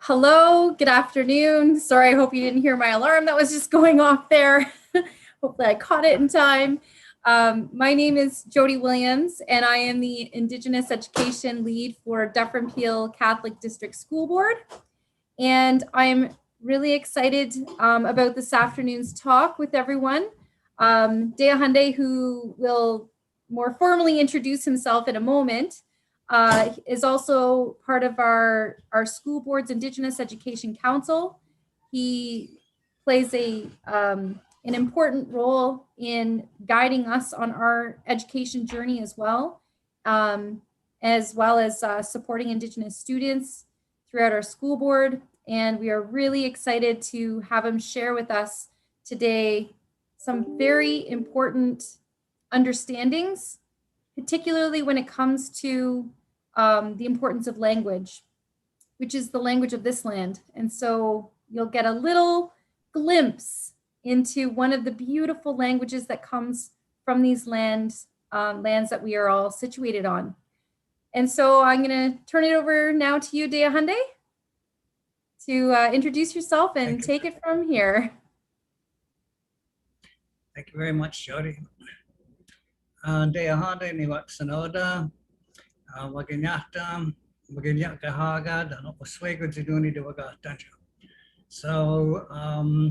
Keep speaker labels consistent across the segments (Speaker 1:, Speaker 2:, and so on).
Speaker 1: Hello, good afternoon. Sorry, I hope you didn't hear my alarm that was just going off there. Hopefully I caught it in time. My name is Jody Williams, and I am the Indigenous Education Lead for Dufferin Peel Catholic District School Board. And I'm really excited about this afternoon's talk with everyone. Tehahenteh, who will more formally introduce himself in a moment, is also part of our school board's Indigenous Education Council. He plays an important role in guiding us on our education journey as well as supporting Indigenous students throughout our school board. And we are really excited to have him share with us today some very important understandings, particularly when it comes to the importance of language, which is the language of this land. And so you'll get a little glimpse into one of the beautiful languages that comes from these lands that we are all situated on. And so I'm going to turn it over now to you, Tehahenteh, to introduce yourself and take it from here.
Speaker 2: Thank you very much, Jody. Tehahenteh niwaksanoda, waganyaktam, Kanyen'kehá, danopaswegudzinuni Devagada. So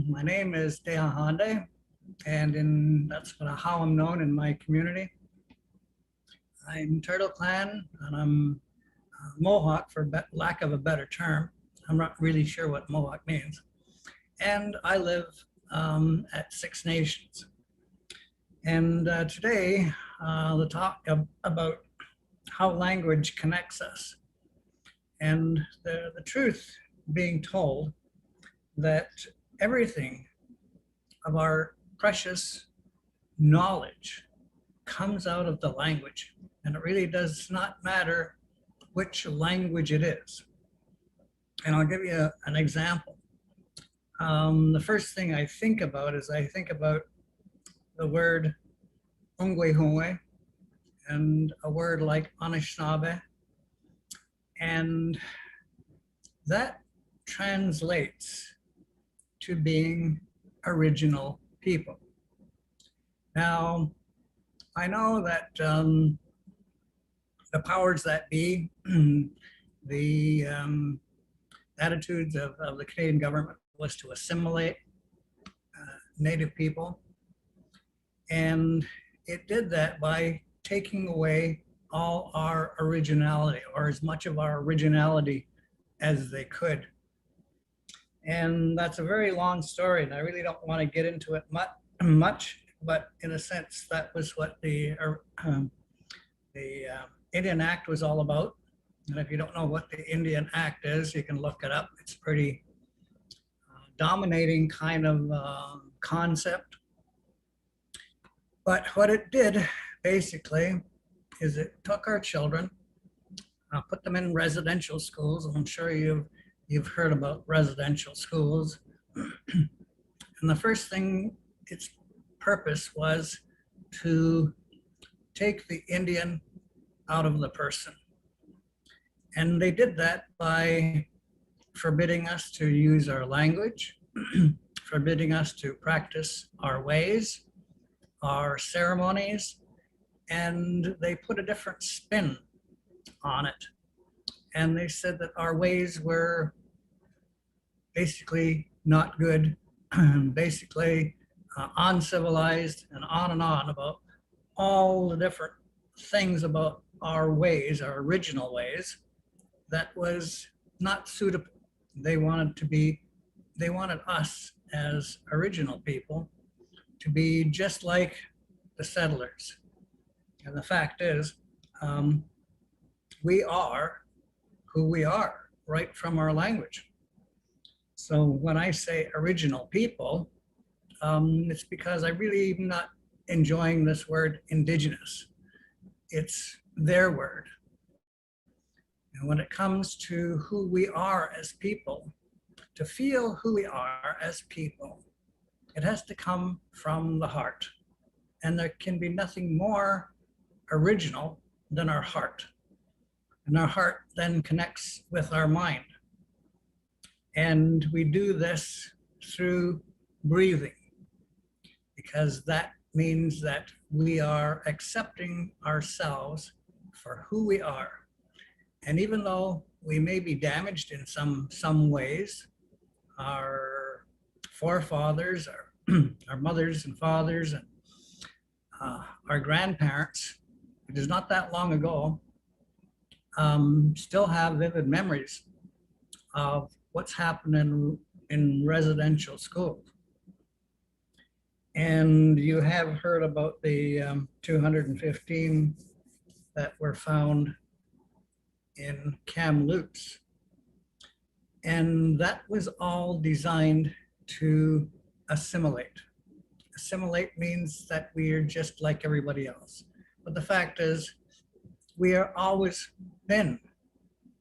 Speaker 2: my name is Tehahenteh, and that's how I'm known in my community. I'm Turtle Clan, and I'm Mohawk, for lack of a better term. I'm not really sure what Mohawk means. And I live at Six Nations. And today, the talk about how language connects us, and the truth being told that everything of our precious knowledge comes out of the language, and it really does not matter which language it is. And I'll give you an example. The first thing I think about is the word Onkwehonwe, and a word like Anishinaabe, and that translates to being original people. Now, I know that the powers that be, the attitudes of the Canadian government was to assimilate Native people, and it did that by taking away all our originality, or as much of our originality as they could. And that's a very long story, and I really don't want to get into it much, but in a sense, that was what the Indian Act was all about. And if you don't know what the Indian Act is, you can look it up. It's pretty dominating kind of concept. But what it did, basically, is it took our children, put them in residential schools. I'm sure you've heard about residential schools. And the first thing, its purpose was to take the Indian out of the person. And they did that by forbidding us to use our language, forbidding us to practice our ways, our ceremonies, and they put a different spin on it. And they said that our ways were basically not good, basically uncivilized, and on about all the different things about our ways, our original ways, that was not suitable. They wanted us as original people to be just like the settlers. And the fact is, we are who we are right from our language. So when I say original people, it's because I really am not enjoying this word Indigenous. It's their word. And when it comes to who we are as people, to feel who we are as people, it has to come from the heart. And there can be nothing more original than our heart. And our heart then connects with our mind. And we do this through breathing, because that means that we are accepting ourselves for who we are. And even though we may be damaged in some ways, our forefathers, our mothers and fathers, and our grandparents, it is not that long ago, still have vivid memories of what's happening in residential schools. And you have heard about the 215 that were found in Kamloops. And that was all designed to assimilate. Assimilate means that we are just like everybody else. But the fact is, we are always been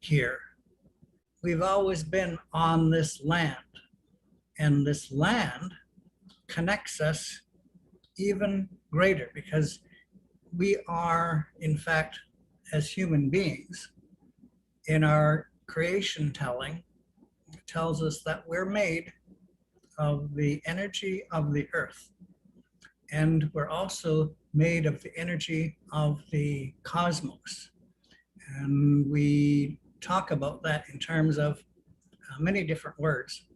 Speaker 2: here. We've always been on this land. And this land connects us even greater, because we are, in fact, as human beings, in our creation telling, it tells us that we're made of the energy of the earth. And we're also made of the energy of the cosmos. And we talk about that in terms of many different words.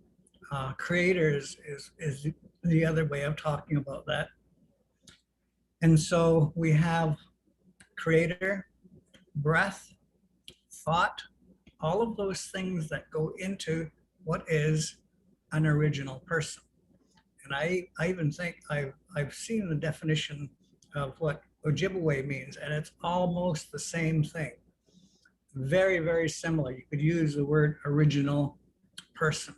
Speaker 2: Creator is the other way of talking about that. And so we have creator, breath, thought, all of those things that go into what is an original person. And I even think I've seen the definition of what Ojibwe means, and it's almost the same thing. Very, very similar. You could use the word original person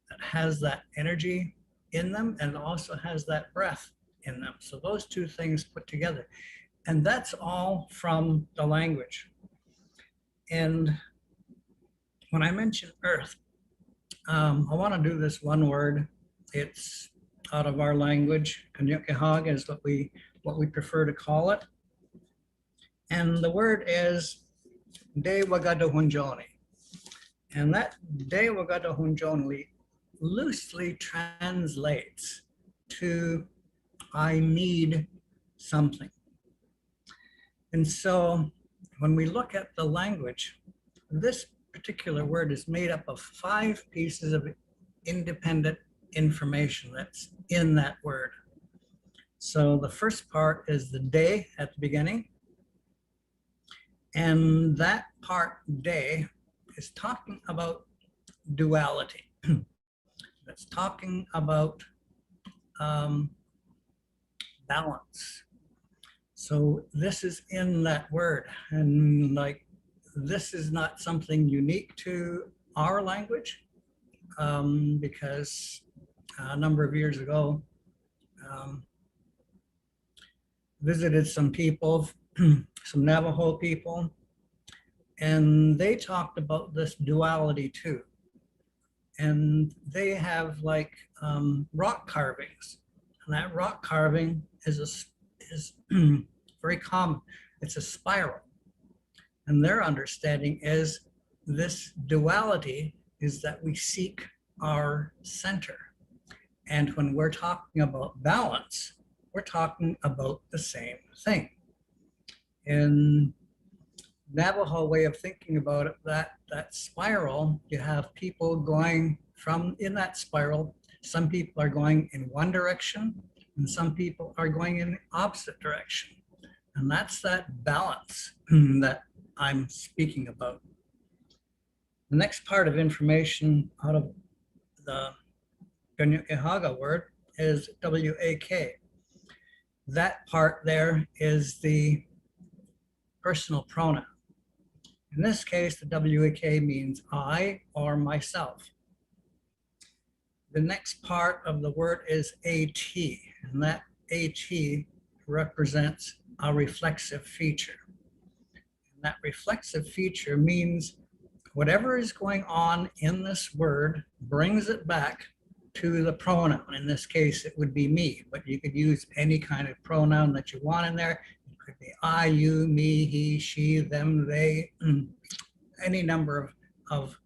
Speaker 2: that has that energy in them and also has that breath in them. So those two things put together. And that's all from the language. And when I mention earth, I want to do this one word. It's out of our language. Kanyen'kehá is what we prefer to call it. And the word is Devagada. And that Devagada loosely translates to I need something. And so when we look at the language, this particular word is made up of 5 pieces of independent information that's in that word. So the first part is the day at the beginning. And that part, day, is talking about duality. That's talking about balance. So this is in that word. And like, this is not something unique to our language, because a number of years ago, visited some people, some Navajo people, and they talked about this duality too. And they have like rock carvings, and that rock carving is very common. It's a spiral. And their understanding is this duality is that we seek our center. And when we're talking about balance, we're talking about the same thing. In Navajo way of thinking about it, that spiral, you have people going from in that spiral. Some people are going in one direction and some people are going in the opposite direction. And that's that balance that I'm speaking about. The next part of information out of the Kanyen'kehá word is W-A-K. That part there is the personal pronoun. In this case, the W-A-K means I or myself. The next part of the word is A-T, and that A-T represents a reflexive feature. And that reflexive feature means whatever is going on in this word brings it back to the pronoun. In this case, it would be me, but you could use any kind of pronoun that you want in there. It could be I, you, me, he, she, them, they, any number of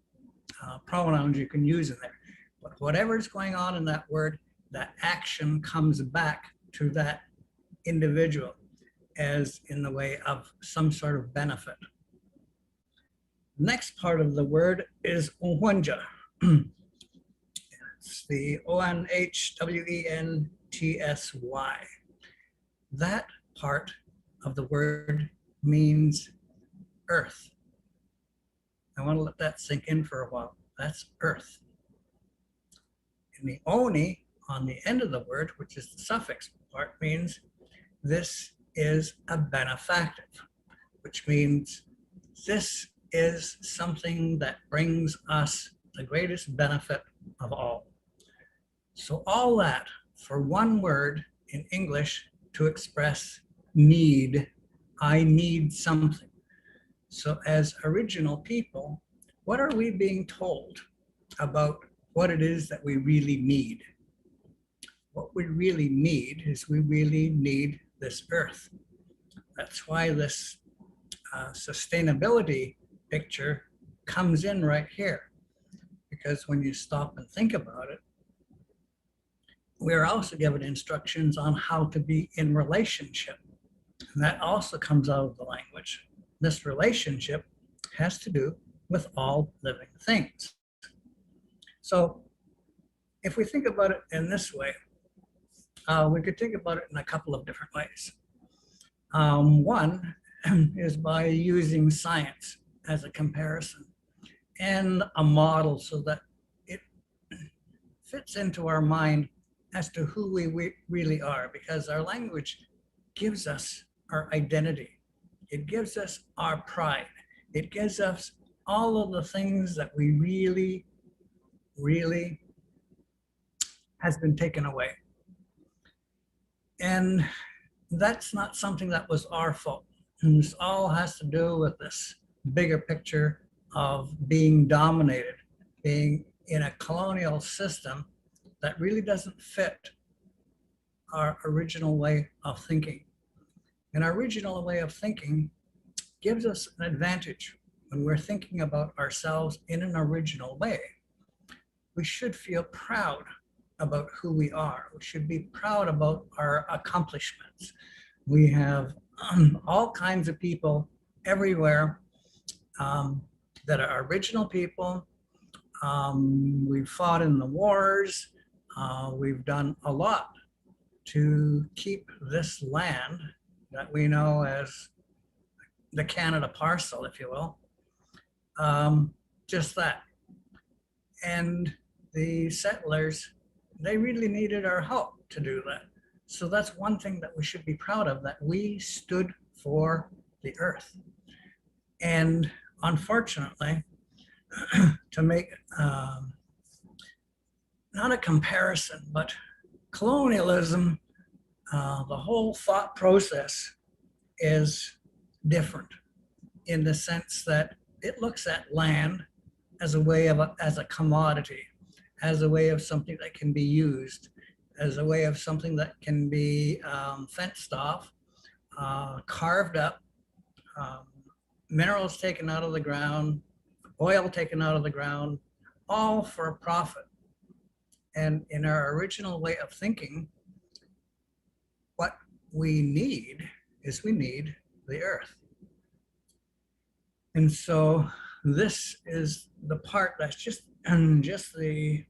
Speaker 2: pronouns you can use in there. But whatever is going on in that word, that action comes back to that individual as in the way of some sort of benefit. Next part of the word is Onkwehonwe. It's the Onhwentsy. That part of the word means earth. I want to let that sink in for a while. That's earth. And the oni on the end of the word, which is the suffix part, means this is a benefactive, which means this is something that brings us the greatest benefit of all. So all that for one word in English to express need. I need something. So as original people, what are we being told about what it is that we really need? What we really need is we really need this earth. That's why this sustainability picture comes in right here. Because when you stop and think about it, we're also given instructions on how to be in relationship. And that also comes out of the language. This relationship has to do with all living things. So if we think about it in this way, we could think about it in a couple of different ways. One is by using science as a comparison and a model so that it fits into our mind as to who we really are, because our language gives us our identity. It gives us our pride. It gives us all of the things that we really, really has been taken away. And that's not something that was our fault. And this all has to do with this bigger picture of being dominated, being in a colonial system that really doesn't fit our original way of thinking. And our original way of thinking gives us an advantage when we're thinking about ourselves in an original way. We should feel proud about who we are. We should be proud about our accomplishments. We have all kinds of people everywhere that are original people. We've fought in the wars. We've done a lot to keep this land that we know as the Canada parcel, if you will, just that. And the settlers, they really needed our help to do that. So that's one thing that we should be proud of, that we stood for the earth. And unfortunately, to make not a comparison, but colonialism, the whole thought process is different in the sense that it looks at land as a way of as a commodity, as a way of something that can be used, as a way of something that can be fenced off, carved up, minerals taken out of the ground, oil taken out of the ground, all for a profit. And in our original way of thinking, what we need is we need the earth. And so this is the part that's just the,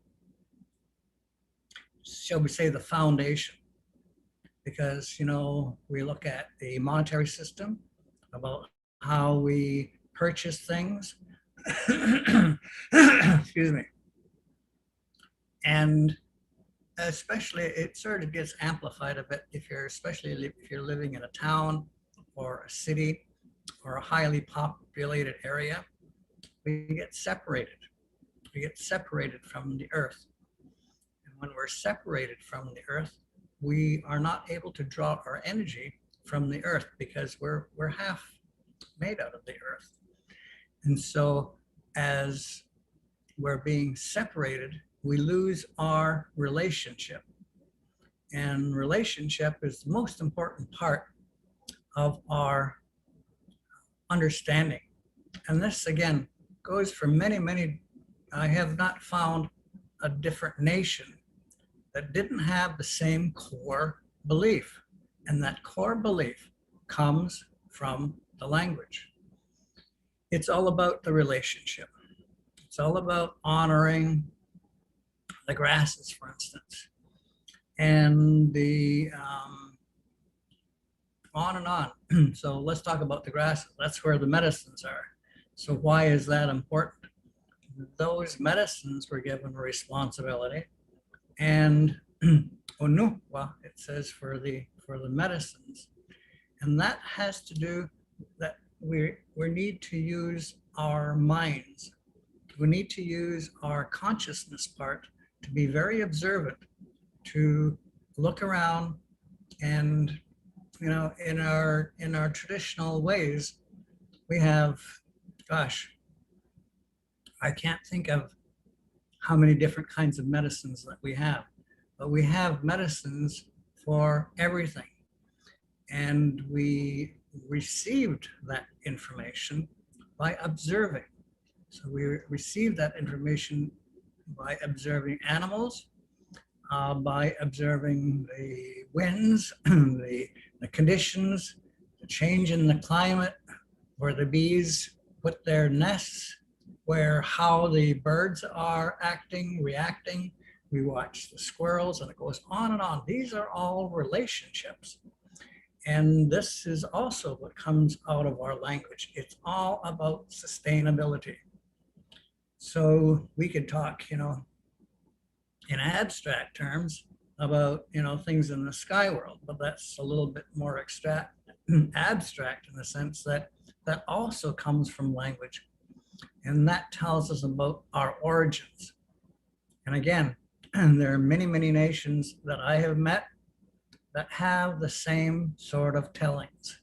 Speaker 2: shall we say, the foundation. Because, you know, we look at the monetary system, about how we purchase things, excuse me. And especially, it sort of gets amplified a bit if you're, especially if you're living in a town or a city or a highly populated area. We get separated. We get separated from the earth. And when we're separated from the earth, we are not able to draw our energy from the earth because we're half made out of the earth. And so as we're being separated, we lose our relationship. And relationship is the most important part of our understanding. And this, again, goes for many, many I have not found a different nation that didn't have the same core belief. And that core belief comes from the language. It's all about the relationship. It's all about honoring the grasses, for instance, and the on and on. So let's talk about the grasses. That's where the medicines are. So why is that important? Those medicines were given responsibility, and Onkwehonwe, it says for the medicines, and that has to do that we need to use our minds. We need to use our consciousness part to be very observant, to look around, and in our traditional ways, we have, gosh, I can't think of how many different kinds of medicines that we have, but we have medicines for everything. And we received that information by observing. So we received that information by observing animals, by observing the winds, the conditions, the change in the climate, where the bees put their nests, how the birds are acting, reacting. We watch the squirrels, and it goes on and on. These are all relationships. And this is also what comes out of our language. It's all about sustainability. So we could talk, in abstract terms about, things in the sky world, but that's a little bit more abstract in the sense that that also comes from language. And that tells us about our origins. And again, there are many, many nations that I have met that have the same sort of tellings.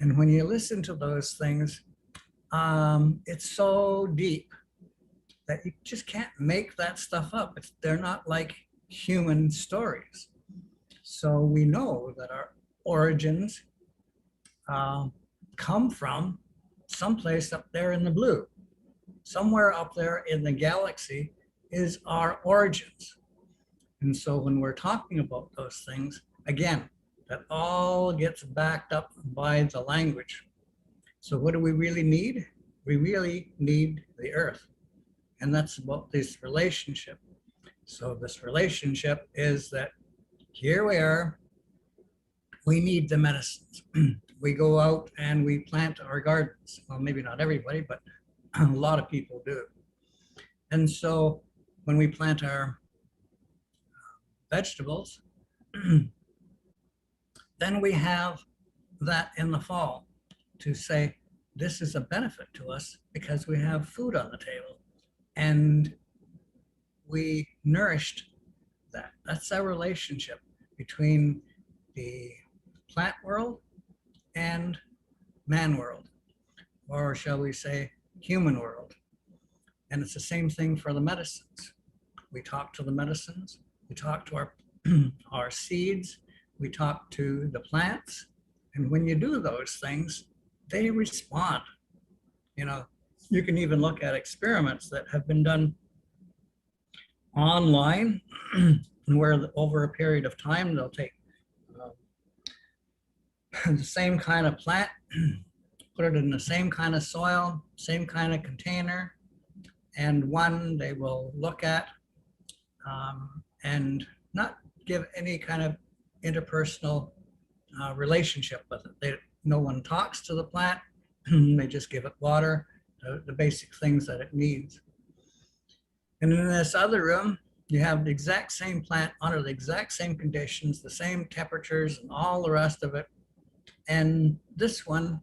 Speaker 2: And when you listen to those things, it's so deep that you just can't make that stuff up. They're not like human stories. So we know that our origins come from someplace up there in the blue. Somewhere up there in the galaxy is our origins. And so when we're talking about those things, again, that all gets backed up by the language. So what do we really need? We really need the earth. And that's about this relationship. So this relationship is that here we are, we need the medicines. We go out and we plant our gardens. Well, maybe not everybody, but a lot of people do. And so when we plant our vegetables, then we have that in the fall to say, this is a benefit to us because we have food on the table and we nourished that. That's our relationship between the plant world and man world, or shall we say human world. And it's the same thing for the medicines. We talk to the medicines, we talk to our seeds, we talk to the plants, and when you do those things, they respond. You can even look at experiments that have been done online, where over a period of time, they'll take the same kind of plant, put it in the same kind of soil, same kind of container, and one they will look at and not give any kind of interpersonal relationship with it. No one talks to the plant. They just give it water, the basic things that it needs. And in this other room, you have the exact same plant under the exact same conditions, the same temperatures and all the rest of it. And this one,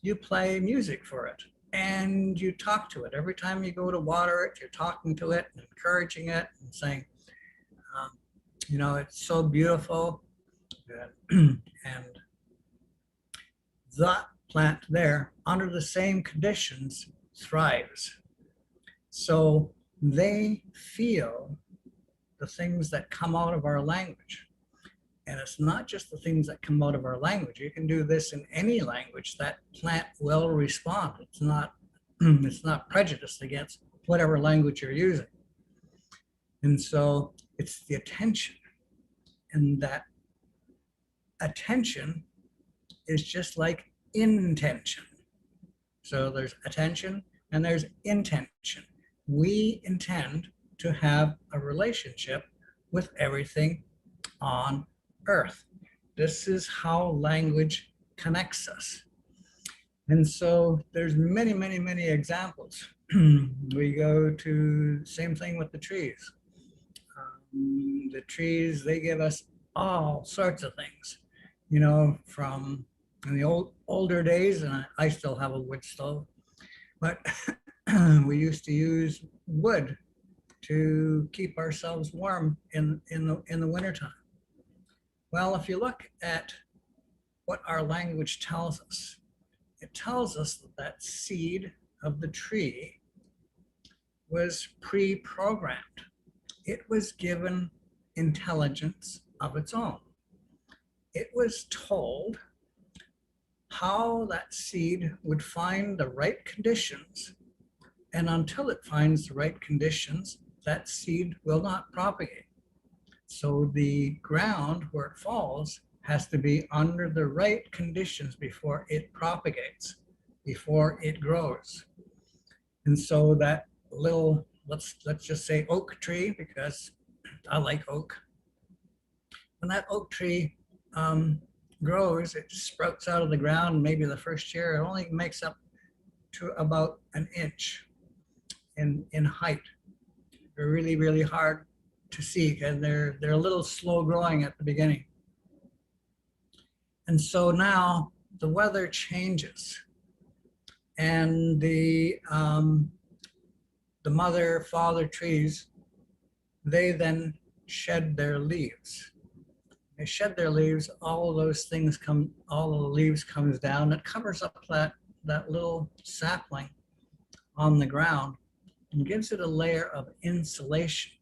Speaker 2: you play music for it and you talk to it. Every time you go to water it, you're talking to it and encouraging it and saying, it's so beautiful. And that plant there, under the same conditions, thrives. So they feel the things that come out of our language. And it's not just the things that come out of our language. You can do this in any language. That plant will respond. It's not prejudiced against whatever language you're using. And so it's the attention, and that attention is just like intention. So there's attention and there's intention. We intend to have a relationship with everything on earth. This is how language connects us. And so there's many, many, many examples. We go to same thing with the trees. The trees, they give us all sorts of things, you know, from in the older days, and I still have a wood stove, but we used to use wood to keep ourselves warm in the wintertime. Well, if you look at what our language tells us, it tells us that that seed of the tree was pre-programmed. It was given intelligence of its own. It was told how that seed would find the right conditions, and until it finds the right conditions, that seed will not propagate. So the ground where it falls has to be under the right conditions before it propagates, before it grows. And so that little, let's just say oak tree, because I like oak. When that oak tree grows, it sprouts out of the ground. Maybe the first year, it only makes up to about an inch in height. They're really, really hard to see, and they're a little slow growing at the beginning. And so now the weather changes, and the mother, father trees, they then shed their leaves. They shed their leaves, all of those things come, all of the leaves comes down. It covers up that little sapling on the ground and gives it a layer of insulation.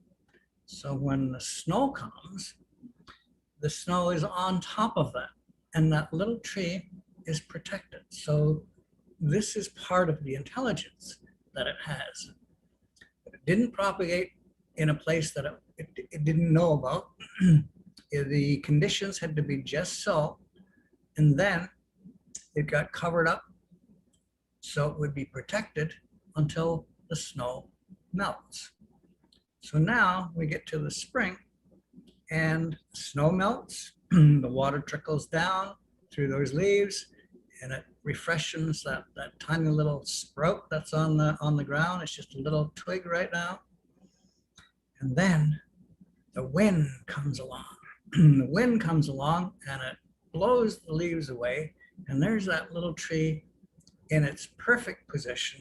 Speaker 2: So when the snow comes, the snow is on top of that, and that little tree is protected. So this is part of the intelligence that it has. It didn't propagate in a place that it didn't know about. The conditions had to be just so, and then it got covered up so it would be protected until the snow melts. So now we get to the spring, and snow melts, the water trickles down through those leaves, and it refreshes that tiny little sprout that's on the ground. It's just a little twig right now. And then the wind comes along. The wind comes along and it blows the leaves away, and there's that little tree in its perfect position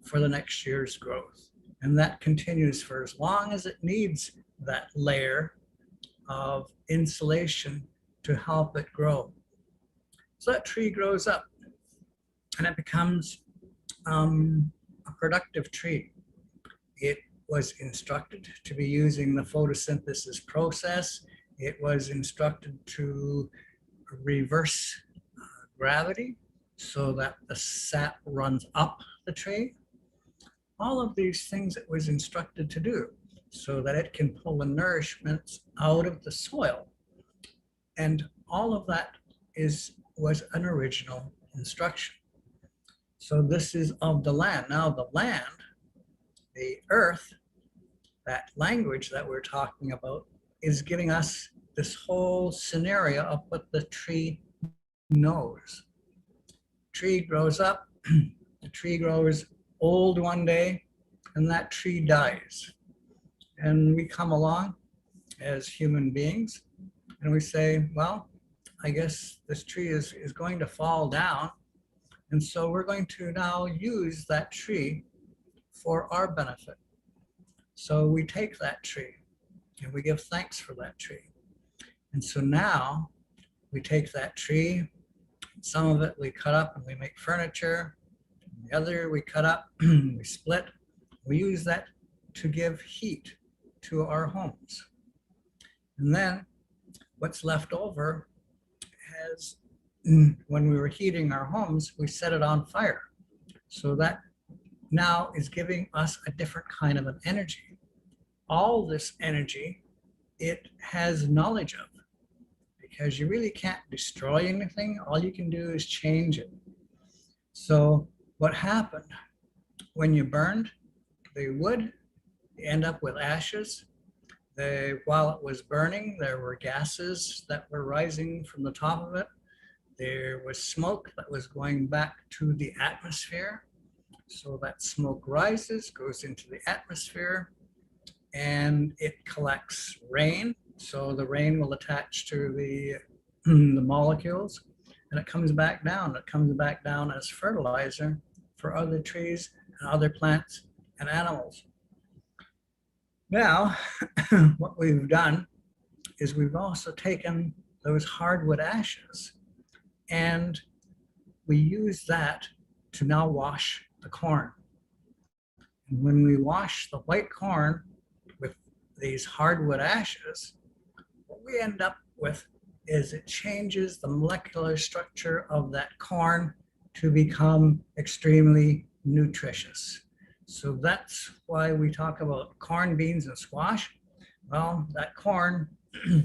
Speaker 2: for the next year's growth. And that continues for as long as it needs that layer of insulation to help it grow. So that tree grows up and it becomes a productive tree. It was instructed to be using the photosynthesis process. It was instructed to reverse gravity so that the sap runs up the tree. All of these things it was instructed to do so that it can pull the nourishments out of the soil. And all of that was an original instruction. So this is of the land. Now the land, the earth, that language that we're talking about is giving us this whole scenario of what the tree knows. Tree grows up, the tree grows old one day, and that tree dies. And we come along as human beings and we say, well, I guess this tree is going to fall down. And so we're going to now use that tree for our benefit. So we take that tree and we give thanks for that tree. And so now we take that tree, some of it we cut up and we make furniture, the other we cut up, we split, we use that to give heat to our homes. And then what's left over has, when we were heating our homes, we set it on fire. So that now is giving us a different kind of an energy. All this energy, it has knowledge of, because you really can't destroy anything. All you can do is change it. So what happened when you burned the wood, you end up with ashes. While it was burning, there were gases that were rising from the top of it. There was smoke that was going back to the atmosphere. So that smoke rises, goes into the atmosphere, and it collects rain. So the rain will attach to the molecules, and it comes back down. It comes back down as fertilizer for other trees and other plants and animals. Now, what we've done is we've also taken those hardwood ashes, and we use that to now wash the corn. And when we wash the white corn with these hardwood ashes, what we end up with is it changes the molecular structure of that corn to become extremely nutritious. So that's why we talk about corn, beans, and squash. Well, that corn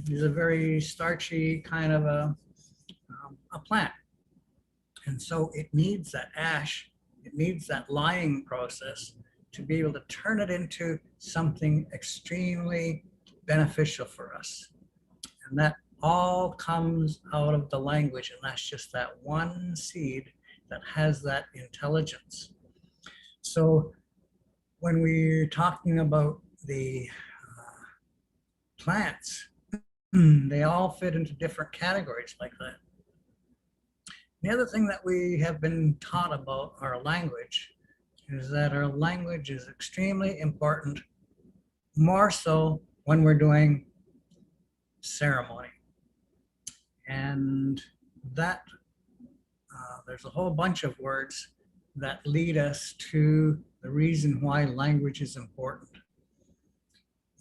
Speaker 2: is a very starchy kind of a plant. And so it needs that ash, it needs that lying process to be able to turn it into something extremely beneficial for us. And that all comes out of the language, and that's just that one seed that has that intelligence. So when we're talking about the plants, they all fit into different categories like that. The other thing that we have been taught about our language is that our language is extremely important, more so when we're doing ceremony. And that there's a whole bunch of words that lead us to the reason why language is important.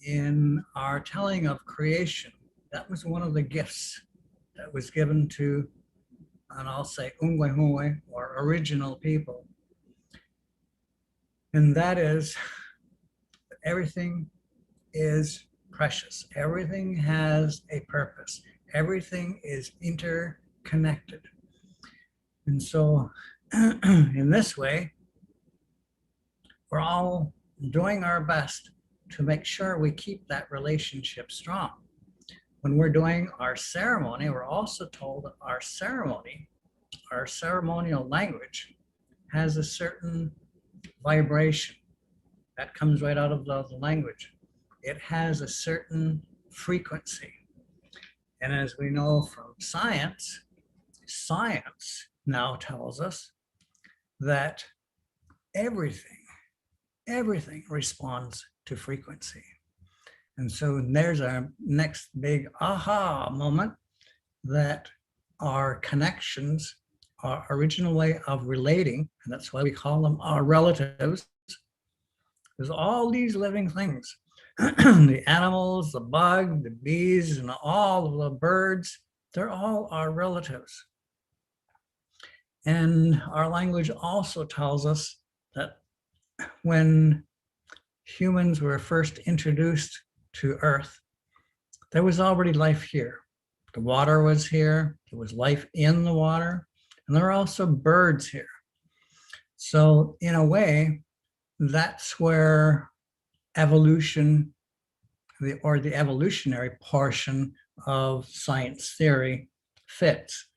Speaker 2: In our telling of creation, that was one of the gifts that was given to, and I'll say Onkwehonwe, or original people. And that is, everything is precious. Everything has a purpose. Everything is interconnected. And so in this way, we're all doing our best to make sure we keep that relationship strong. When we're doing our ceremony, we're also told that our ceremony, our ceremonial language, has a certain vibration that comes right out of the language. It has a certain frequency. And as we know from science, science now tells us that everything responds to frequency. And so there's our next big aha moment, that our connections, our original way of relating, and that's why we call them our relatives, there's all these living things, the animals, the bug, the bees, and all of the birds, they're all our relatives. And our language also tells us that when humans were first introduced to Earth, there was already life here. The water was here, there was life in the water, and there are also birds here. So in a way, that's where evolution, the evolutionary portion of science theory fits,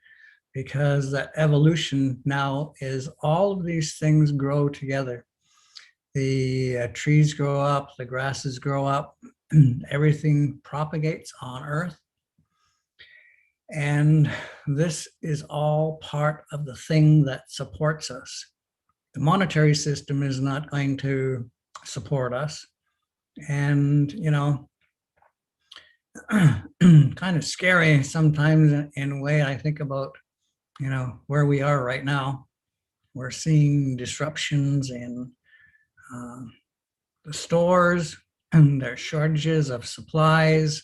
Speaker 2: because that evolution now is all of these things grow together. The trees grow up, the grasses grow up, everything propagates on Earth. And this is all part of the thing that supports us. The monetary system is not going to support us. And, you know, kind of scary sometimes in a way. I think about, you know, where we are right now. We're seeing disruptions in the stores, and there are shortages of supplies.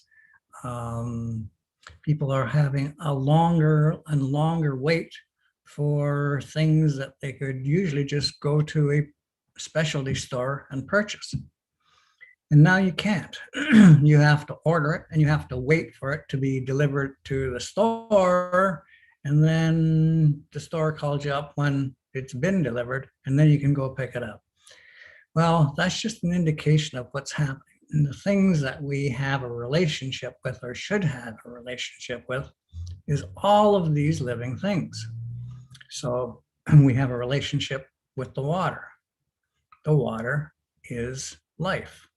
Speaker 2: People are having a longer and longer wait for things that they could usually just go to specialty store and purchase. And now you can't. You have to order it and you have to wait for it to be delivered to the store. And then the store calls you up when it's been delivered and then you can go pick it up. Well, that's just an indication of what's happening. And the things that we have a relationship with or should have a relationship with is all of these living things. So we have a relationship with the water. The water is life.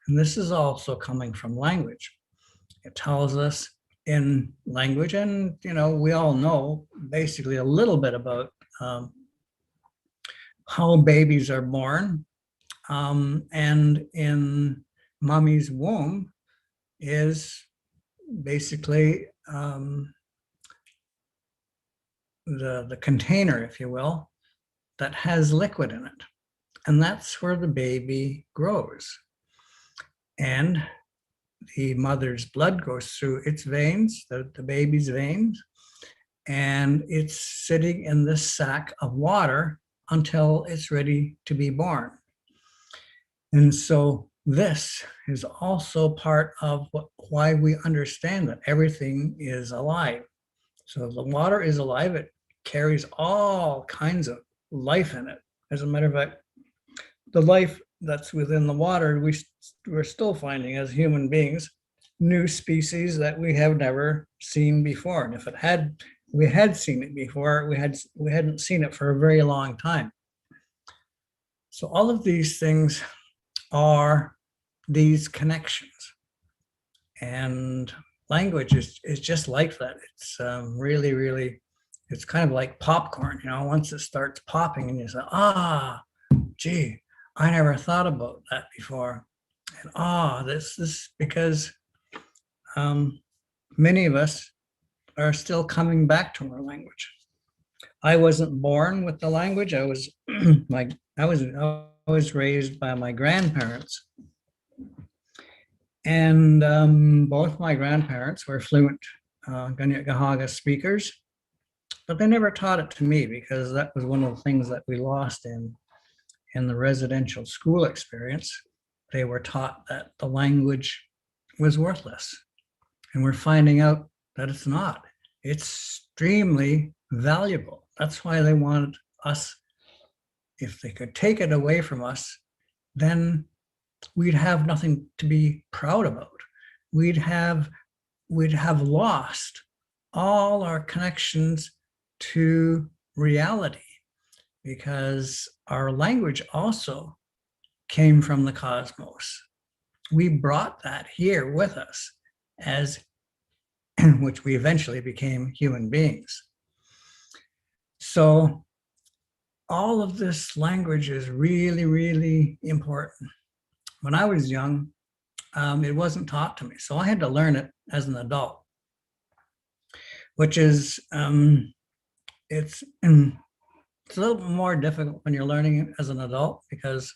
Speaker 2: And this is also coming from language. It tells us in language, and we all know basically a little bit about how babies are born. And in mommy's womb is basically the container, if you will, that has liquid in it. And that's where the baby grows. And the mother's blood goes through its veins, the baby's veins, and it's sitting in this sack of water until it's ready to be born. And so this is also part of why we understand that everything is alive. So the water is alive. It carries all kinds of life in it. As a matter of fact, the life that's within the water, we're still finding as human beings new species that we have never seen before. And if we had seen it before, we hadn't seen it for a very long time. So all of these things are these connections, and language is just like that. It's really, it's kind of like popcorn. Once it starts popping, and you say, gee, I never thought about that before. And this because many of us are still coming back to our language. I wasn't born with the language. I was raised by my grandparents, and both my grandparents were fluent Kanyen'kehá speakers, but they never taught it to me because that was one of the things that we lost in the residential school experience. They were taught that the language was worthless, and we're finding out that it's not. It's extremely valuable. That's why they wanted us. If they could take it away from us, then we'd have nothing to be proud about. We'd have lost all our connections to reality, because our language also came from the cosmos. We brought that here with us, which we eventually became human beings. So all of this language is really, really important. When I was young, it wasn't taught to me, so I had to learn it as an adult, which is it's a little bit more difficult when you're learning it as an adult, because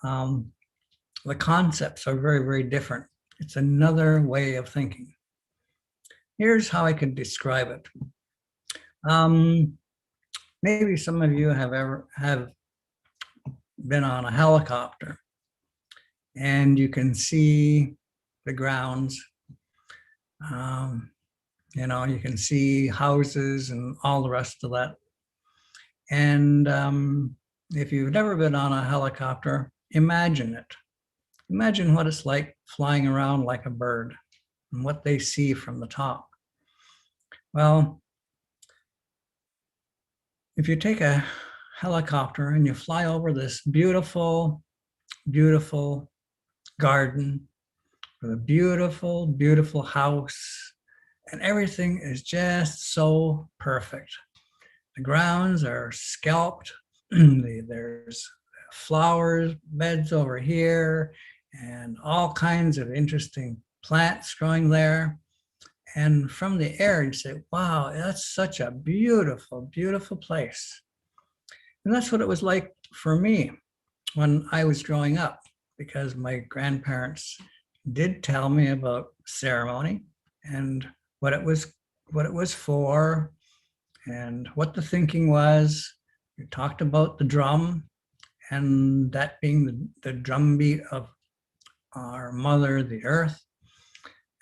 Speaker 2: the concepts are very, very different. It's another way of thinking. Here's how I could describe it. Maybe some of you have been on a helicopter, and you can see the grounds. You can see houses and all the rest of that. And if you've never been on a helicopter, imagine it. Imagine what it's like flying around like a bird and what they see from the top. Well, if you take a helicopter and you fly over this beautiful, beautiful garden with a beautiful, beautiful house, and everything is just so perfect. The grounds are scalped. There's flowers beds over here and all kinds of interesting plants growing there. And from the air, you say, wow, that's such a beautiful, beautiful place. And that's what it was like for me when I was growing up, because my grandparents did tell me about ceremony and what it was for and what the thinking was. We talked about the drum and that being the drumbeat of our mother, the earth,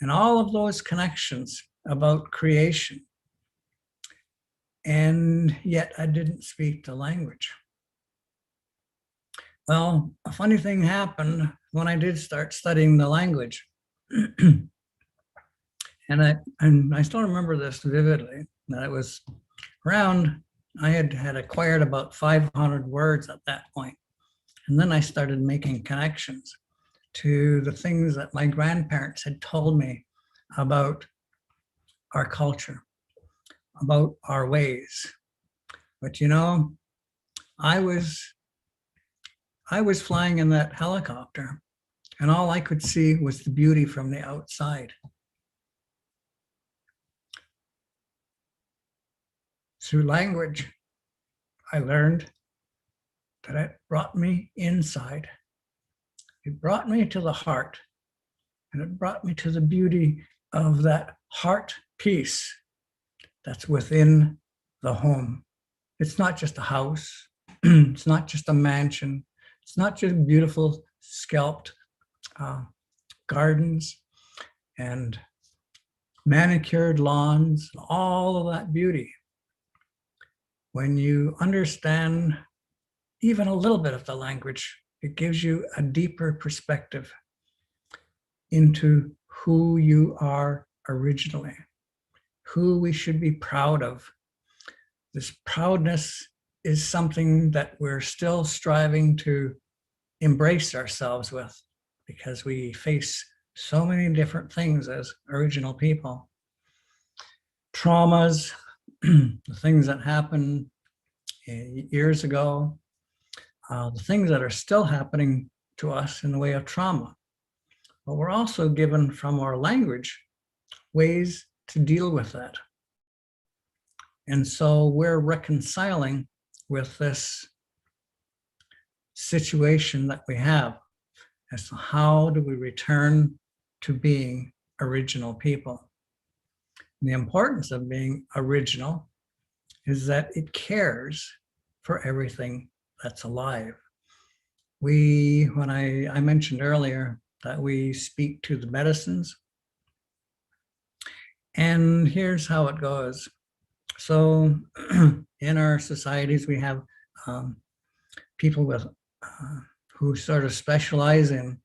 Speaker 2: and all of those connections about creation. And yet I didn't speak the language. Well, a funny thing happened when I did start studying the language. And I still remember this vividly, that it was around, I had acquired about 500 words at that point. And then I started making connections to the things that my grandparents had told me about our culture, about our ways. But you know, I was flying in that helicopter, and all I could see was the beauty from the outside. Through language, I learned that it brought me inside. It brought me to the heart, and it brought me to the beauty of that heart peace that's within the home. It's not just a house. It's not just a mansion. It's not just beautiful scalped gardens and manicured lawns, all of that beauty. When you understand even a little bit of the language, it gives you a deeper perspective into who you are originally, who we should be proud of. This proudness is something that we're still striving to embrace ourselves with, because we face so many different things as original people. Traumas, the things that happened years ago, the things that are still happening to us in the way of trauma. But we're also given from our language ways to deal with that. And so we're reconciling with this situation that we have as to how do we return to being original people. And the importance of being original is that it cares for everything that's alive. When I mentioned earlier that we speak to the medicines, and here's how it goes. So in our societies, we have people with who sort of specialize in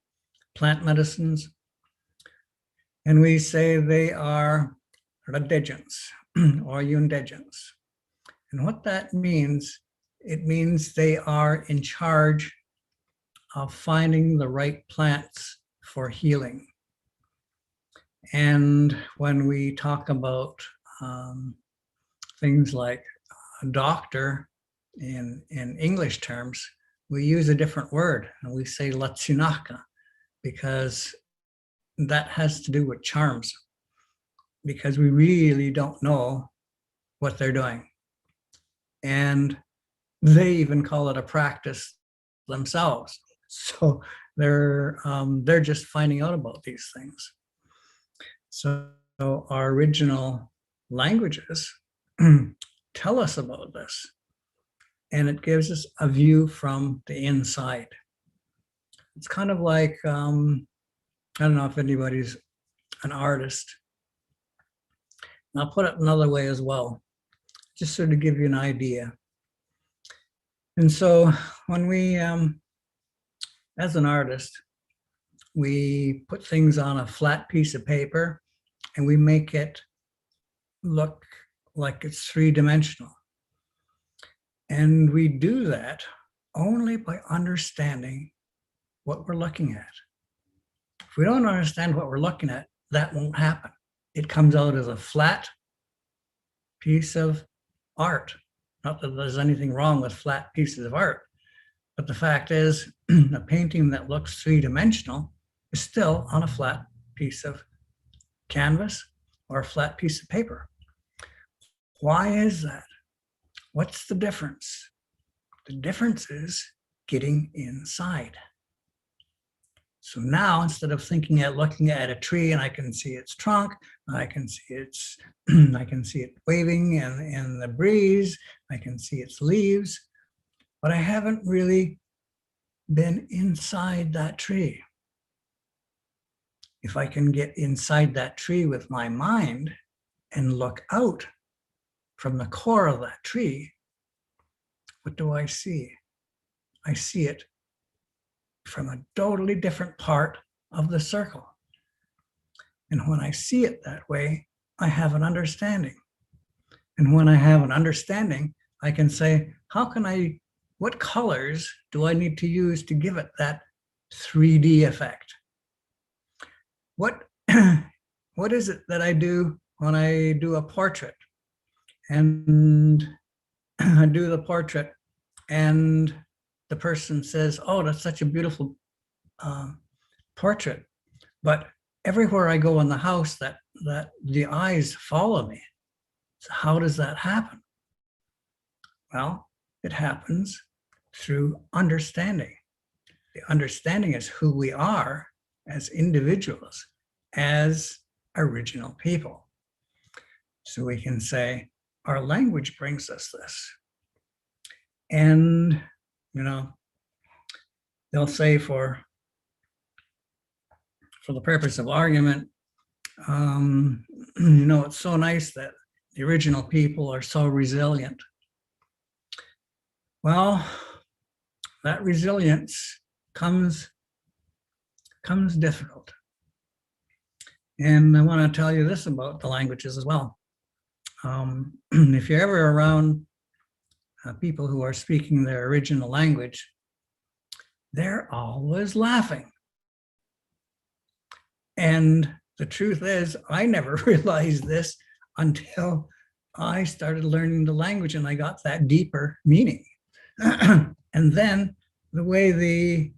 Speaker 2: plant medicines, and we say they are indigents or indigents. And what that means, it means they are in charge of finding the right plants for healing. And when we talk about things like a doctor in English terms, we use a different word, and we say latsinaka, because that has to do with charms, because we really don't know what they're doing. And they even call it a practice themselves. So they're just finding out about these things. So our original languages tell us about this, and it gives us a view from the inside. It's kind of like, I don't know if anybody's an artist. And I'll put it another way as well, just sort of give you an idea. And so when we, as an artist, we put things on a flat piece of paper and we make it look like it's three-dimensional. And we do that only by understanding what we're looking at. If we don't understand what we're looking at, that won't happen. It comes out as a flat piece of art. Not that there's anything wrong with flat pieces of art, but the fact is a painting that looks three-dimensional is still on a flat piece of canvas or a flat piece of paper. Why is that? What's the difference? The difference is getting inside. So now, instead of looking at a tree and I can see its trunk, I can see it waving in the breeze, I can see its leaves, but I haven't really been inside that tree. If I can get inside that tree with my mind and look out from the core of that tree, what do I see? I see it from a totally different part of the circle. And when I see it that way, I have an understanding. And when I have an understanding, I can say, what colors do I need to use to give it that 3D effect? What is it that I do when I do a portrait? And I do the portrait and the person says, oh, that's such a beautiful portrait. But everywhere I go in the house, that the eyes follow me. So how does that happen? Well, it happens through understanding. The understanding is who we are as individuals, as original people. So we can say, our language brings us this. And, they'll say for the purpose of argument, it's so nice that the original people are so resilient. Well, that resilience comes difficult. And I want to tell you this about the languages as well. If you're ever around people who are speaking their original language, they're always laughing. And the truth is, I never realized this until I started learning the language and I got that deeper meaning. And then the way the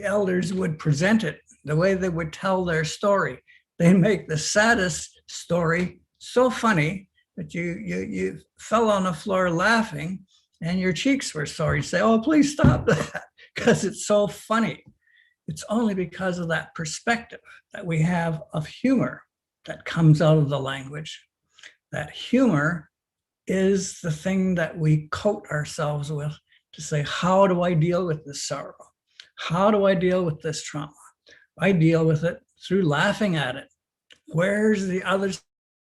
Speaker 2: elders would present it, the way they would tell their story, they make the saddest story so funny that you fell on the floor laughing and your cheeks were sore. You say, oh, please stop that, because it's so funny. It's only because of that perspective that we have of humor that comes out of the language. That humor is the thing that we coat ourselves with to say, how do I deal with this sorrow? How do I deal with this trauma? I deal with it through laughing at it. Where's the other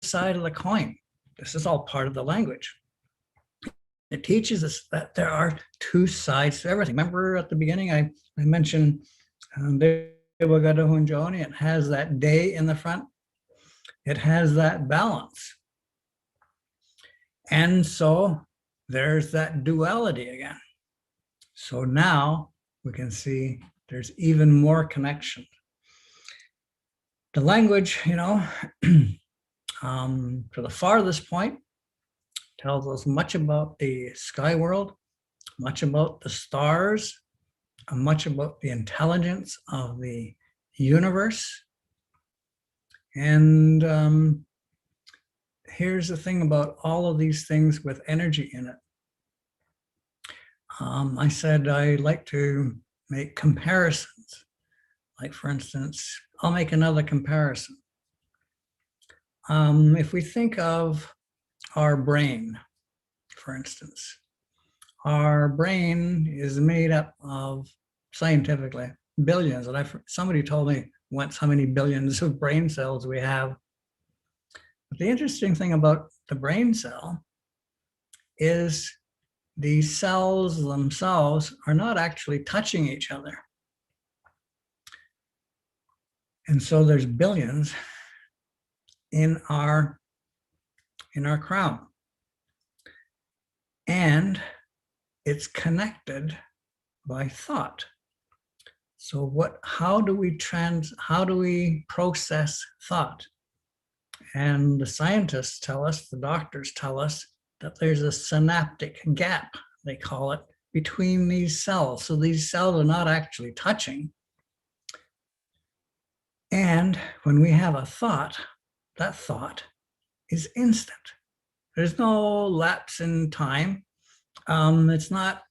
Speaker 2: side of the coin? This is all part of the language. It teaches us that there are two sides to everything. Remember at the beginning, I mentioned Devagada, it has that day in the front. It has that balance. And so there's that duality again. So now we can see there's even more connection. The language, to the farthest point, tells us much about the sky world, much about the stars, and much about the intelligence of the universe. And here's the thing about all of these things with energy in it. I said I like to make comparisons. Like, for instance, I'll make another comparison. If we think of our brain, for instance, our brain is made up of, scientifically, billions. And somebody told me once how many billions of brain cells we have. But the interesting thing about the brain cell is the cells themselves are not actually touching each other. And so there's billions in our crown. And it's connected by thought. So how do we process thought? And the scientists tell us, the doctors tell us, that there's a synaptic gap, they call it, between these cells. So these cells are not actually touching. And when we have a thought, that thought is instant. There's no lapse in time. It's not,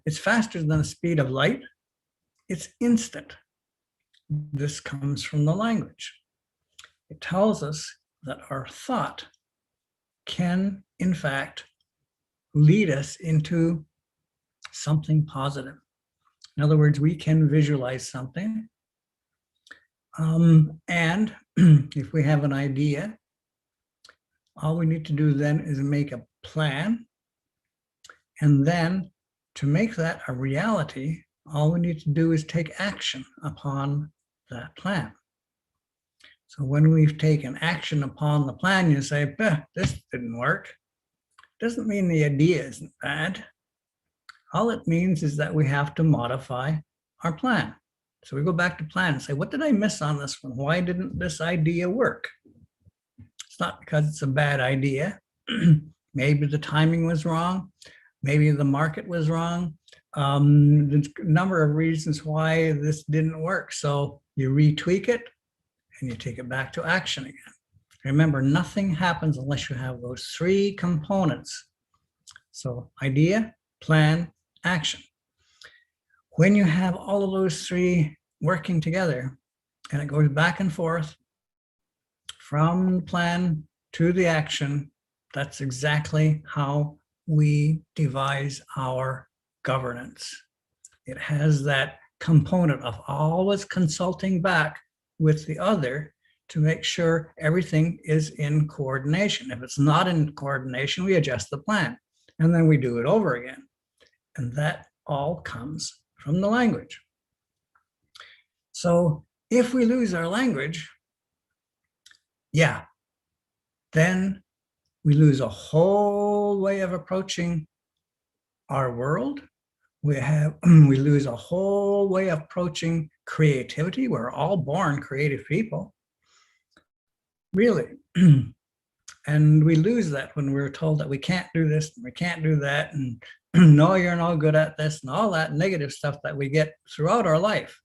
Speaker 2: it's faster than the speed of light. It's instant. This comes from the language. It tells us that our thought can, in fact, lead us into something positive. In other words, we can visualize something. And if we have an idea, all we need to do then is make a plan. And then to make that a reality, all we need to do is take action upon that plan. So when we've taken action upon the plan, you say, this didn't work. Doesn't mean the idea isn't bad. All it means is that we have to modify our plan. So we go back to plan and say, what did I miss on this one? Why didn't this idea work? It's not because it's a bad idea. Maybe the timing was wrong. Maybe the market was wrong. There's a number of reasons why this didn't work. So you retweak it and you take it back to action again. Remember, nothing happens unless you have those three components. So idea, plan, action. When you have all of those three working together and it goes back and forth from the plan to the action, that's exactly how we devise our governance. It has that component of always consulting back with the other to make sure everything is in coordination. If it's not in coordination, we adjust the plan and then we do it over again. And that all comes from the language. So if we lose our language, then we lose a whole way of approaching our world. We lose a whole way of approaching creativity. We're all born creative people, really. And we lose that when we're told that we can't do this, and we can't do that, and no, you're no good at this, and all that negative stuff that we get throughout our life.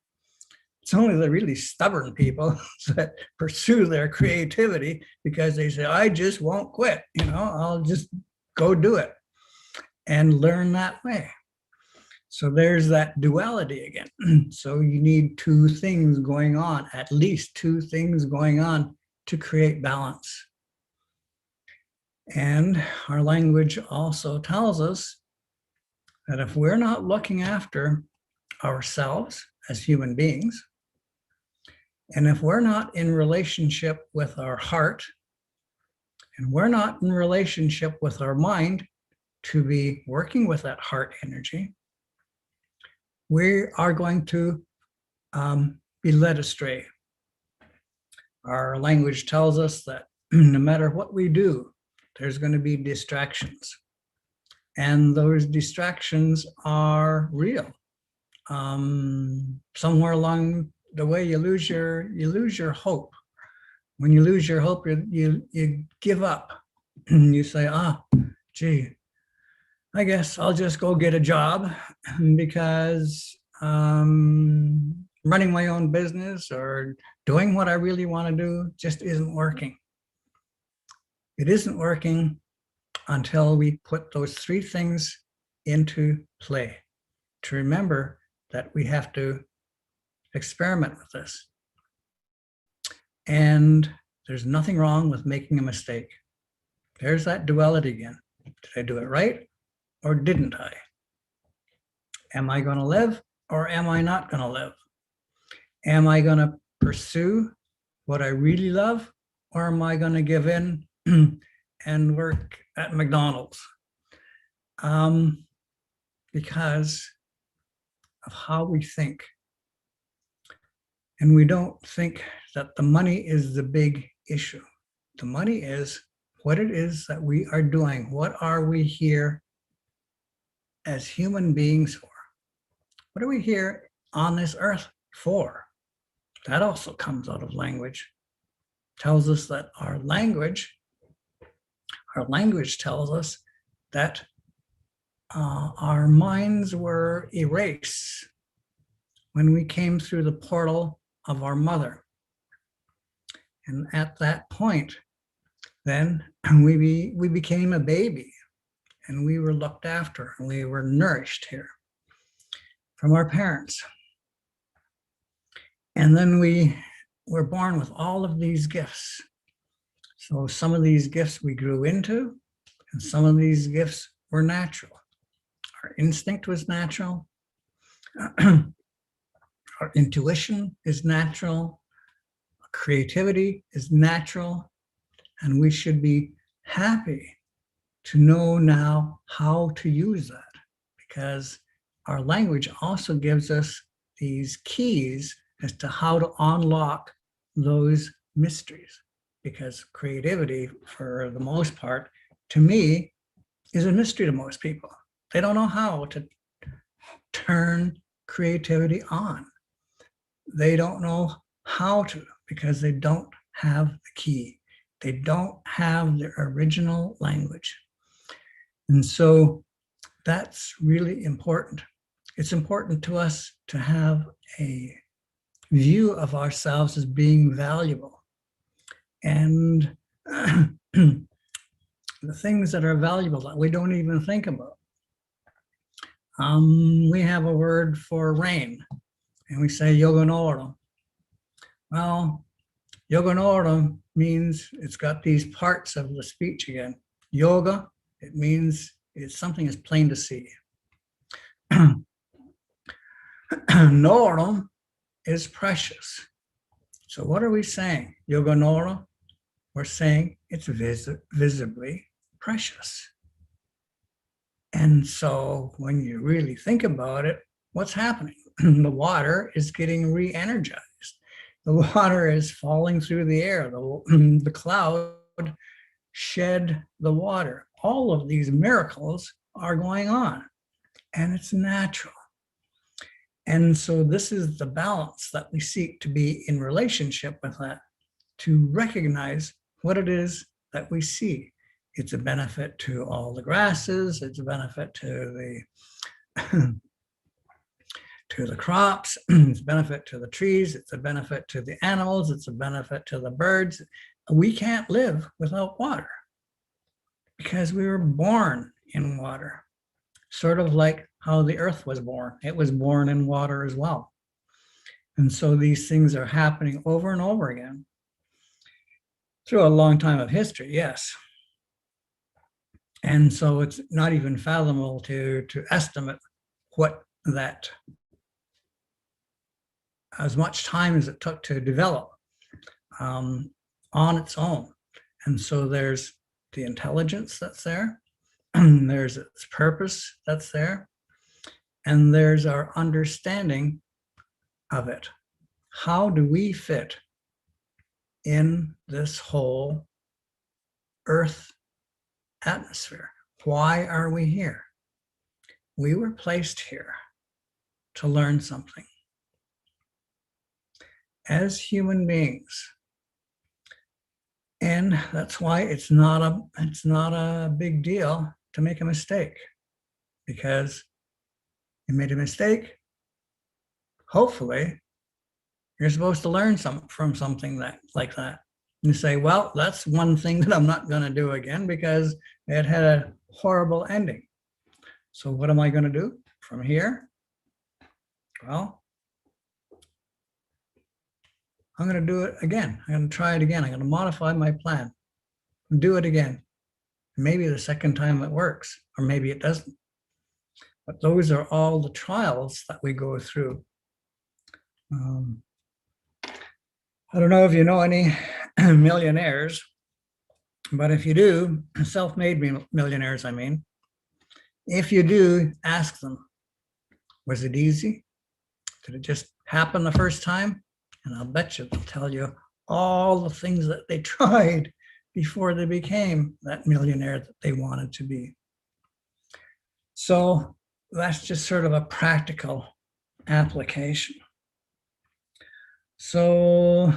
Speaker 2: It's only the really stubborn people that pursue their creativity because they say, I just won't quit, I'll just go do it and learn that way. So there's that duality again. So you need two things going on, at least two things going on to create balance. And our language also tells us that if we're not looking after ourselves as human beings, and if we're not in relationship with our heart, and we're not in relationship with our mind to be working with that heart energy, we are going to be led astray. Our language tells us that no matter what we do, there's going to be distractions. And those distractions are real. Somewhere along the way, you lose your hope. When you lose your hope, you give up. You say, gee, I guess I'll just go get a job because running my own business or doing what I really want to do just isn't working. It isn't working until we put those three things into play. To remember that we have to experiment with this. And there's nothing wrong with making a mistake. There's that duality again. Did I do it right or didn't I? Am I going to live or am I not going to live? Am I going to pursue what I really love or am I going to give in and work at McDonald's? Because of how we think. And we don't think that the money is the big issue. The money is what it is that we are doing. What are we here as human beings for? What are we here on this earth for? That also comes out of language. Tells us that our language tells us that our minds were erased when we came through the portal of our mother. And at that point, then we became a baby and we were looked after and we were nourished here from our parents. And then we were born with all of these gifts. So some of these gifts we grew into, and some of these gifts were natural. Our instinct was natural. Our intuition is natural, creativity is natural, and we should be happy to know now how to use that, because our language also gives us these keys as to how to unlock those mysteries. Because creativity, for the most part, to me, is a mystery to most people. They don't know how to turn creativity on. They don't know how to, because they don't have the key. They don't have the original language. And so that's really important. It's important to us to have a view of ourselves as being valuable. And the things that are valuable that we don't even think about. We have a word for rain, and we say yogonoro. Well, yogonoro means it's got these parts of the speech again. Yoga, it means it's something is plain to see. Noro is precious. So what are we saying? Yogonoro, we're saying it's visibly precious. And so when you really think about it, what's happening? The water is getting re-energized. The water is falling through the air. The cloud shed the water. All of these miracles are going on, and it's natural. And so this is the balance that we seek to be in relationship with that, to recognize what it is that we see. It's a benefit to all the grasses. It's a benefit to the crops. It's a benefit to the trees. It's a benefit to the animals. It's a benefit to the birds. We can't live without water because we were born in water, sort of like how the earth was born. It was born in water as well. And so these things are happening over and over again through a long time of history, yes. And so it's not even fathomable to estimate what that, as much time as it took to develop on its own. And so there's the intelligence that's there, there's its purpose that's there, and there's our understanding of it. How do we fit in this whole earth atmosphere? Why are we here? We were placed here to learn something. As human beings. And that's why it's not a big deal to make a mistake, because you made a mistake. Hopefully, you're supposed to learn from something like that. And you say, well, that's one thing that I'm not going to do again because it had a horrible ending. So what am I going to do from here? Well, I'm going to do it again. I'm going to try it again. I'm going to modify my plan and do it again. Maybe the second time it works, or maybe it doesn't. But those are all the trials that we go through. I don't know if you know any millionaires, but if you do, self-made millionaires, I mean, if you do, ask them, was it easy? Did it just happen the first time? And I'll bet you they'll tell you all the things that they tried before they became that millionaire that they wanted to be. So that's just sort of a practical application. So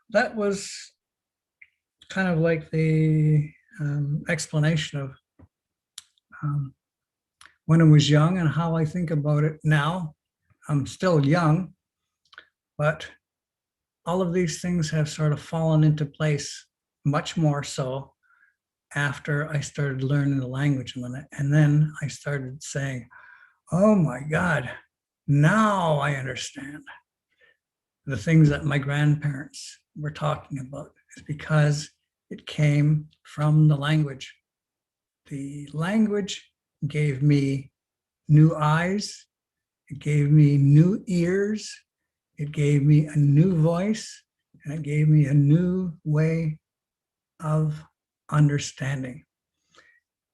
Speaker 2: that was kind of like the explanation of when I was young and how I think about it now. I'm still young, but all of these things have sort of fallen into place much more so after I started learning the language. And then I started saying, oh my God, now I understand the things that my grandparents were talking about. Is because it came from the language. The language gave me new eyes. It gave me new ears. It gave me a new voice, and it gave me a new way of understanding.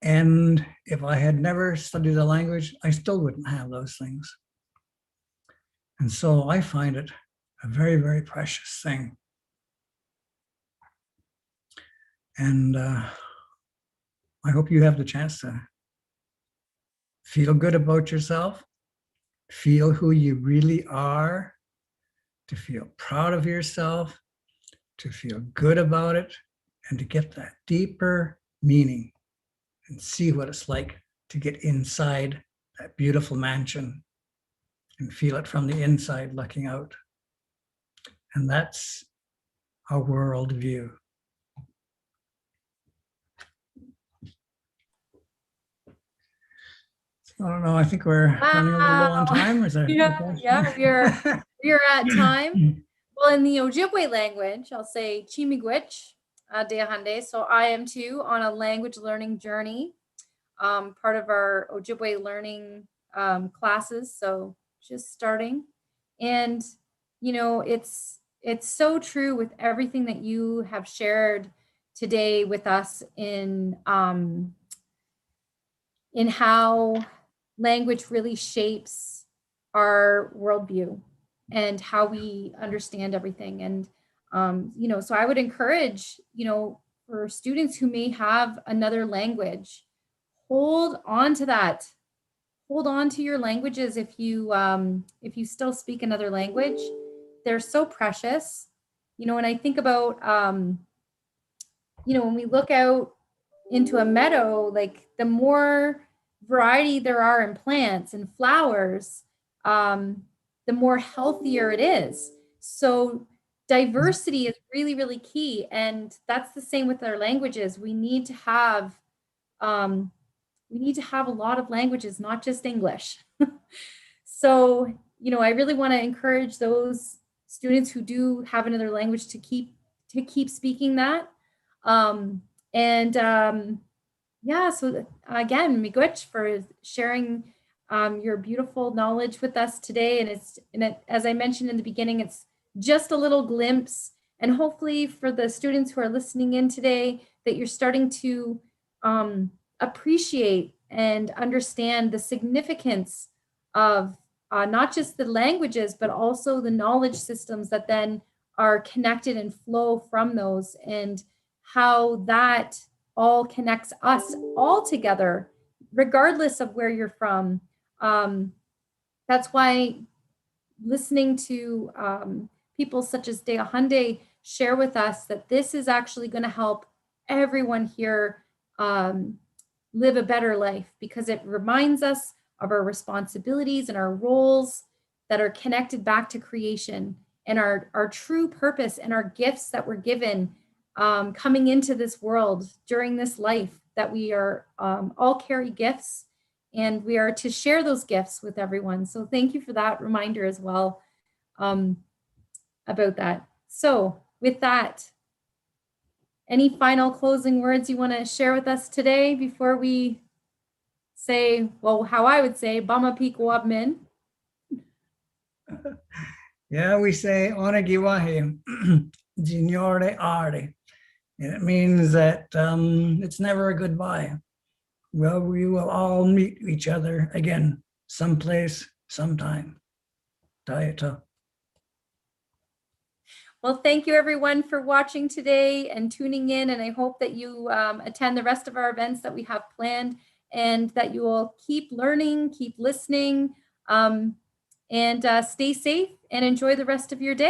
Speaker 2: And if I had never studied the language, I still wouldn't have those things. And so I find it a very, very precious thing. And I hope you have the chance to feel good about yourself, feel who you really are, to feel proud of yourself, to feel good about it, and to get that deeper meaning and see what it's like to get inside that beautiful mansion and feel it from the inside looking out. And that's a world view. I don't know, I think we're running a little low on time. Or is that
Speaker 1: we're at time. Well, in the Ojibwe language, I'll say Chimigwich, Tehahenteh. So I am too on a language learning journey, part of our Ojibwe learning classes. So just starting. And, you know, it's so true with everything that you have shared today with us in how language really shapes our worldview and how we understand everything. And, you know, so I would encourage, you know, for students who may have another language, hold on to that. Hold on to your languages if you still speak another language. They're so precious. You know, when I think about, you know, when we look out into a meadow, like the more variety there are in plants and flowers, the more healthier it is. So diversity is really, really key. And that's the same with our languages. We need to have a lot of languages, not just English. So, you know, I really want to encourage those students who do have another language to keep speaking that. Yeah, so again, miigwech for sharing your beautiful knowledge with us today. And as I mentioned in the beginning, it's just a little glimpse. And hopefully for the students who are listening in today, that you're starting to appreciate and understand the significance of not just the languages, but also the knowledge systems that then are connected and flow from those, and how that all connects us all together, regardless of where you're from. That's why listening to people such as Tehahenteh share with us that this is actually going to help everyone here live a better life, because it reminds us of our responsibilities and our roles that are connected back to creation, and our true purpose and our gifts that we're given coming into this world during this life, that we are all carry gifts, and we are to share those gifts with everyone. So thank you for that reminder as well about that. So with that, any final closing words you want to share with us today before we say, well, how I would say, Bama Peak Wabmin?
Speaker 2: Yeah, we say Onagiwahe, Jinyore Are. And it means that it's never a goodbye. Well, we will all meet each other again, someplace, sometime. Dieta.
Speaker 1: Well, thank you everyone for watching today and tuning in. And I hope that you attend the rest of our events that we have planned, and that you will keep learning, keep listening, and stay safe and enjoy the rest of your day.